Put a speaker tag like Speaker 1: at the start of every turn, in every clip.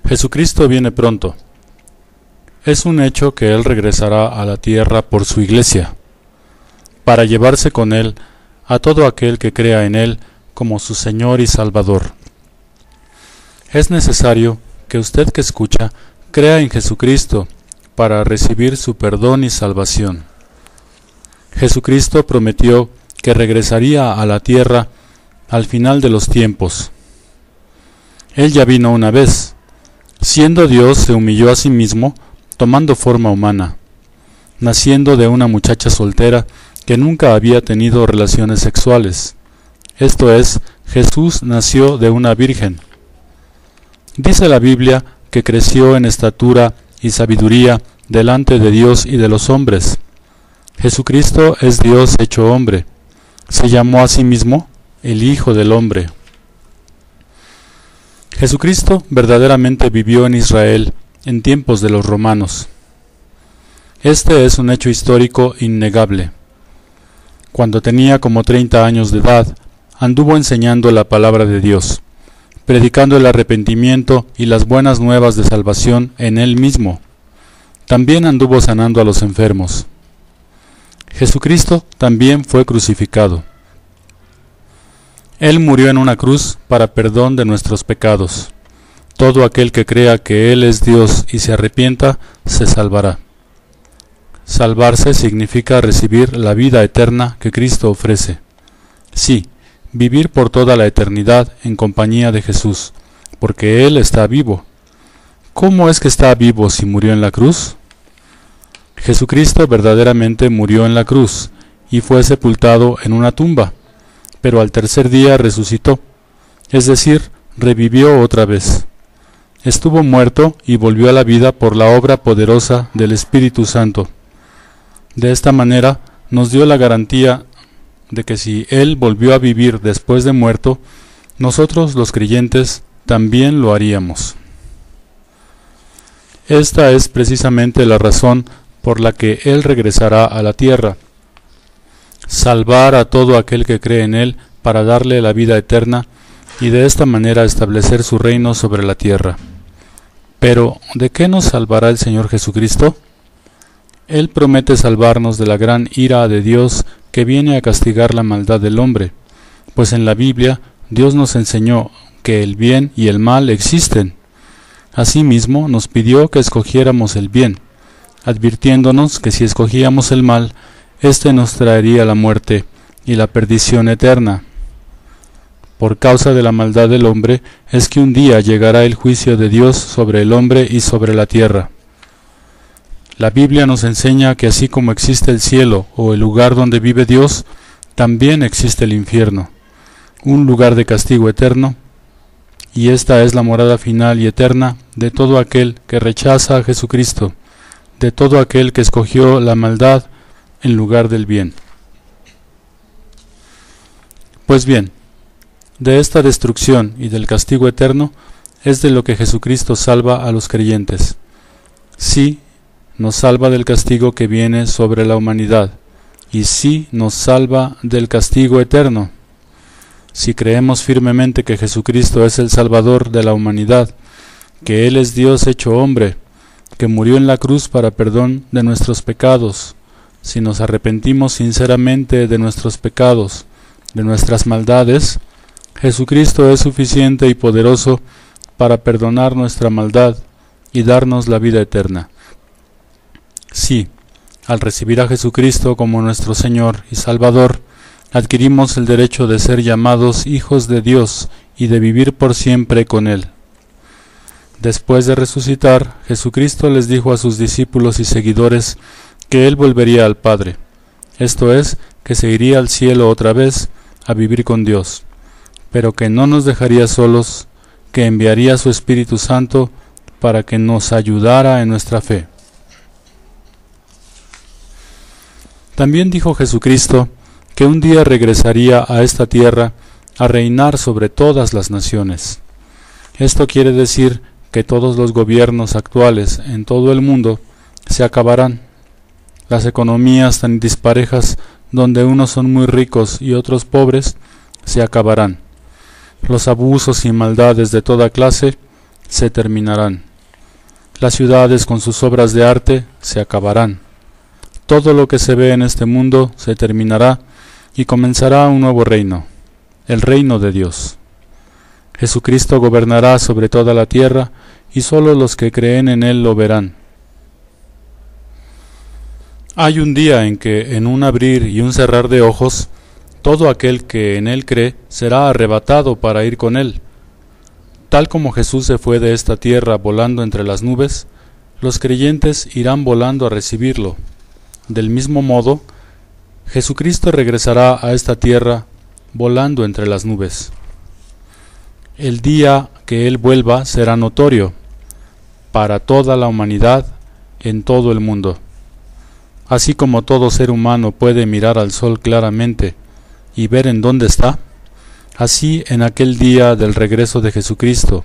Speaker 1: Jesucristo viene pronto. Es un hecho que Él regresará a la tierra por su iglesia, para llevarse con Él a todo aquel que crea en Él como su Señor y Salvador. Es necesario que usted que escucha crea en Jesucristo para recibir su perdón y salvación. Jesucristo prometió que regresaría a la tierra al final de los tiempos. Él ya vino una vez. Siendo Dios, se humilló a sí mismo, tomando forma humana, naciendo de una muchacha soltera que nunca había tenido relaciones sexuales. Esto es, Jesús nació de una virgen. Dice la Biblia que creció en estatura y sabiduría delante de Dios y de los hombres. Jesucristo es Dios hecho hombre. Se llamó a sí mismo el Hijo del Hombre. Jesucristo verdaderamente vivió en Israel en tiempos de los romanos. Este es un hecho histórico innegable. Cuando tenía como 30 años de edad, anduvo enseñando la palabra de Dios, predicando el arrepentimiento y las buenas nuevas de salvación en Él mismo. También anduvo sanando a los enfermos. Jesucristo también fue crucificado. Él murió en una cruz para perdón de nuestros pecados. Todo aquel que crea que Él es Dios y se arrepienta, se salvará. Salvarse significa recibir la vida eterna que Cristo ofrece. Sí, vivir por toda la eternidad en compañía de Jesús, porque Él está vivo. ¿Cómo es que está vivo si murió en la cruz? Jesucristo verdaderamente murió en la cruz y fue sepultado en una tumba, pero al tercer día resucitó, es decir, revivió otra vez. Estuvo muerto y volvió a la vida por la obra poderosa del Espíritu Santo. De esta manera nos dio la garantía de que si Él volvió a vivir después de muerto, nosotros los creyentes también lo haríamos. Esta es precisamente la razón por la que Él regresará a la tierra, salvar a todo aquel que cree en Él para darle la vida eterna y de esta manera establecer su reino sobre la tierra. Pero, ¿de qué nos salvará el Señor Jesucristo? Él promete salvarnos de la gran ira de Dios que viene a castigar la maldad del hombre, pues en la Biblia Dios nos enseñó que el bien y el mal existen. Asimismo, nos pidió que escogiéramos el bien, advirtiéndonos que si escogíamos el mal, éste nos traería la muerte y la perdición eterna. Por causa de la maldad del hombre es que un día llegará el juicio de Dios sobre el hombre y sobre la tierra. La Biblia nos enseña que así como existe el cielo o el lugar donde vive Dios, también existe el infierno, un lugar de castigo eterno, y esta es la morada final y eterna de todo aquel que rechaza a Jesucristo, de todo aquel que escogió la maldad en lugar del bien. Pues bien, de esta destrucción y del castigo eterno es de lo que Jesucristo salva a los creyentes. Sí, nos salva del castigo que viene sobre la humanidad, y sí nos salva del castigo eterno. Si creemos firmemente que Jesucristo es el Salvador de la humanidad, que Él es Dios hecho hombre, que murió en la cruz para perdón de nuestros pecados, si nos arrepentimos sinceramente de nuestros pecados, de nuestras maldades, Jesucristo es suficiente y poderoso para perdonar nuestra maldad y darnos la vida eterna. Sí, al recibir a Jesucristo como nuestro Señor y Salvador, adquirimos el derecho de ser llamados hijos de Dios y de vivir por siempre con Él. Después de resucitar, Jesucristo les dijo a sus discípulos y seguidores que Él volvería al Padre, esto es, que se iría al cielo otra vez a vivir con Dios, pero que no nos dejaría solos, que enviaría su Espíritu Santo para que nos ayudara en nuestra fe. También dijo Jesucristo que un día regresaría a esta tierra a reinar sobre todas las naciones. Esto quiere decir que todos los gobiernos actuales en todo el mundo se acabarán. Las economías tan disparejas, donde unos son muy ricos y otros pobres, se acabarán. Los abusos y maldades de toda clase se terminarán. Las ciudades con sus obras de arte se acabarán. Todo lo que se ve en este mundo se terminará y comenzará un nuevo reino, el reino de Dios. Jesucristo gobernará sobre toda la tierra y sólo los que creen en Él lo verán. Hay un día en que, en un abrir y un cerrar de ojos, todo aquel que en Él cree será arrebatado para ir con Él. Tal como Jesús se fue de esta tierra volando entre las nubes, los creyentes irán volando a recibirlo. Del mismo modo, Jesucristo regresará a esta tierra volando entre las nubes. El día que Él vuelva será notorio para toda la humanidad en todo el mundo. Así como todo ser humano puede mirar al sol claramente y ver en dónde está, así en aquel día del regreso de Jesucristo,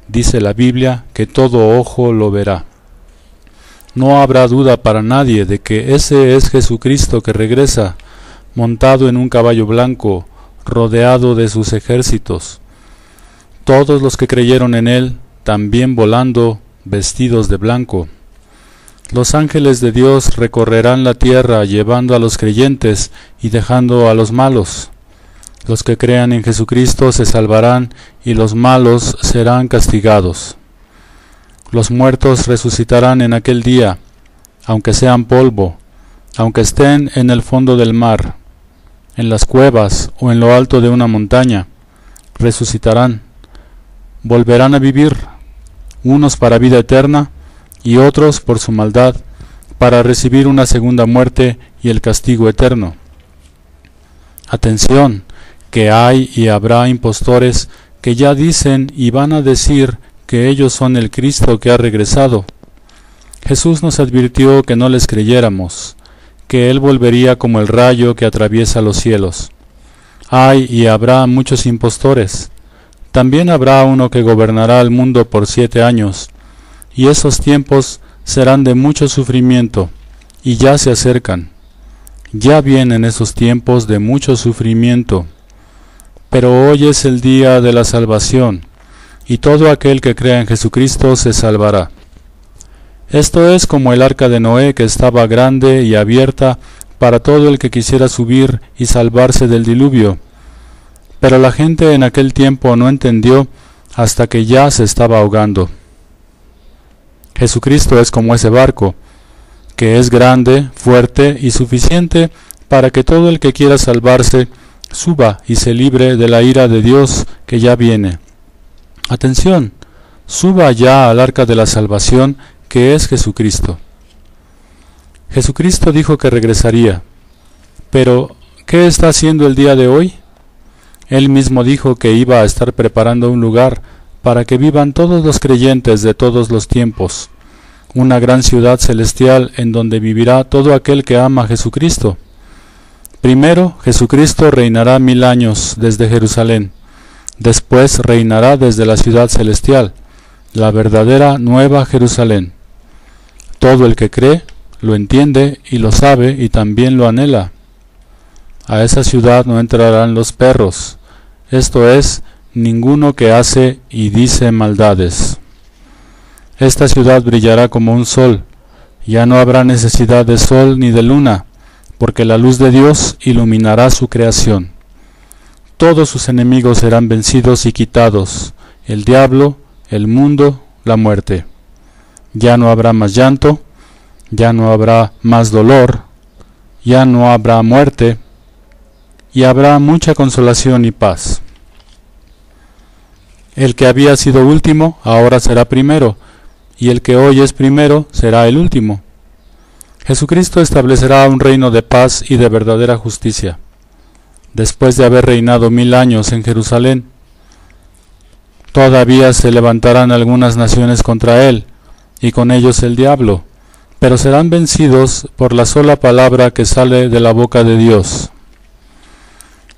Speaker 1: dice la Biblia que todo ojo lo verá. No habrá duda para nadie de que ese es Jesucristo que regresa, montado en un caballo blanco, rodeado de sus ejércitos. Todos los que creyeron en Él, también volando, vestidos de blanco. Los ángeles de Dios recorrerán la tierra llevando a los creyentes y dejando a los malos. Los que crean en Jesucristo se salvarán y los malos serán castigados. Los muertos resucitarán en aquel día, aunque sean polvo, aunque estén en el fondo del mar, en las cuevas o en lo alto de una montaña, resucitarán. Volverán a vivir, unos para vida eterna y otros por su maldad, para recibir una segunda muerte y el castigo eterno. Atención, que hay y habrá impostores que ya dicen y van a decir que ellos son el Cristo que ha regresado. Jesús nos advirtió que no les creyéramos, que Él volvería como el rayo que atraviesa los cielos. Hay y habrá muchos impostores. También habrá uno que gobernará el mundo por 7 años, y esos tiempos serán de mucho sufrimiento, y ya se acercan. Ya vienen esos tiempos de mucho sufrimiento. Pero hoy es el día de la salvación, y todo aquel que crea en Jesucristo se salvará. Esto es como el arca de Noé, que estaba grande y abierta para todo el que quisiera subir y salvarse del diluvio. Pero la gente en aquel tiempo no entendió hasta que ya se estaba ahogando. Jesucristo es como ese barco, que es grande, fuerte y suficiente para que todo el que quiera salvarse suba y se libre de la ira de Dios que ya viene. Atención, suba ya al arca de la salvación, que es Jesucristo. Jesucristo dijo que regresaría, pero ¿qué está haciendo el día de hoy? Él mismo dijo que iba a estar preparando un lugar para que vivan todos los creyentes de todos los tiempos, una gran ciudad celestial en donde vivirá todo aquel que ama a Jesucristo. Primero, Jesucristo reinará 1000 años desde Jerusalén. Después reinará desde la ciudad celestial, la verdadera Nueva Jerusalén. Todo el que cree, lo entiende y lo sabe y también lo anhela. A esa ciudad no entrarán los perros, esto es, ninguno que hace y dice maldades. Esta ciudad brillará como un sol, ya no habrá necesidad de sol ni de luna, porque la luz de Dios iluminará su creación. Todos sus enemigos serán vencidos y quitados, el diablo, el mundo, la muerte. Ya no habrá más llanto, ya no habrá más dolor, ya no habrá muerte, y habrá mucha consolación y paz. El que había sido último, ahora será primero, y el que hoy es primero, será el último. Jesucristo establecerá un reino de paz y de verdadera justicia. Después de haber reinado 1000 años en Jerusalén, todavía se levantarán algunas naciones contra él, y con ellos el diablo, pero serán vencidos por la sola palabra que sale de la boca de Dios.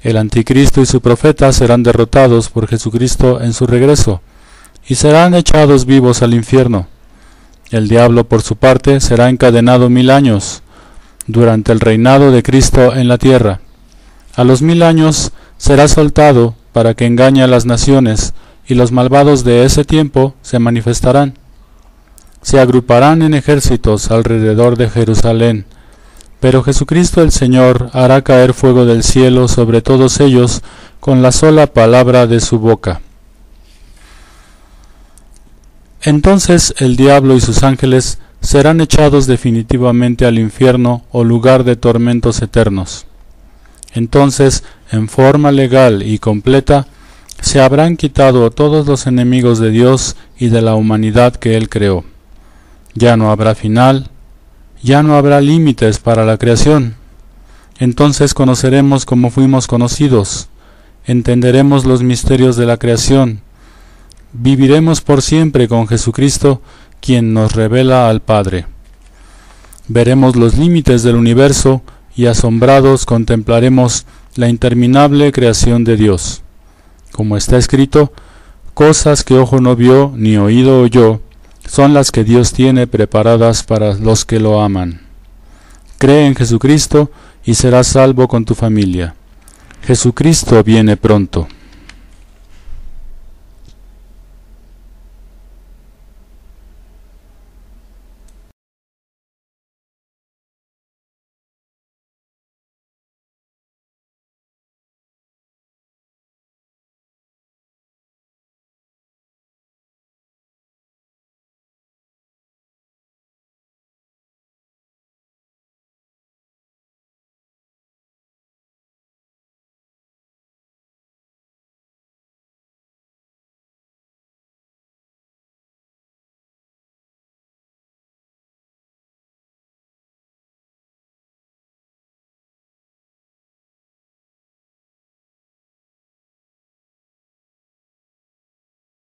Speaker 1: El anticristo y su profeta serán derrotados por Jesucristo en su regreso, y serán echados vivos al infierno. El diablo, por su parte, será encadenado 1000 años, durante el reinado de Cristo en la tierra. A los 1000 años será soltado para que engañe a las naciones, y los malvados de ese tiempo se manifestarán. Se agruparán en ejércitos alrededor de Jerusalén, pero Jesucristo el Señor hará caer fuego del cielo sobre todos ellos con la sola palabra de su boca. Entonces el diablo y sus ángeles serán echados definitivamente al infierno o lugar de tormentos eternos. Entonces, en forma legal y completa, se habrán quitado todos los enemigos de Dios y de la humanidad que Él creó. Ya no habrá final, ya no habrá límites para la creación. Entonces conoceremos como fuimos conocidos, entenderemos los misterios de la creación, viviremos por siempre con Jesucristo, quien nos revela al Padre. Veremos los límites del universo y asombrados contemplaremos la interminable creación de Dios. Como está escrito, cosas que ojo no vio ni oído oyó, son las que Dios tiene preparadas para los que lo aman. Cree en Jesucristo y serás salvo con tu familia. Jesucristo viene pronto.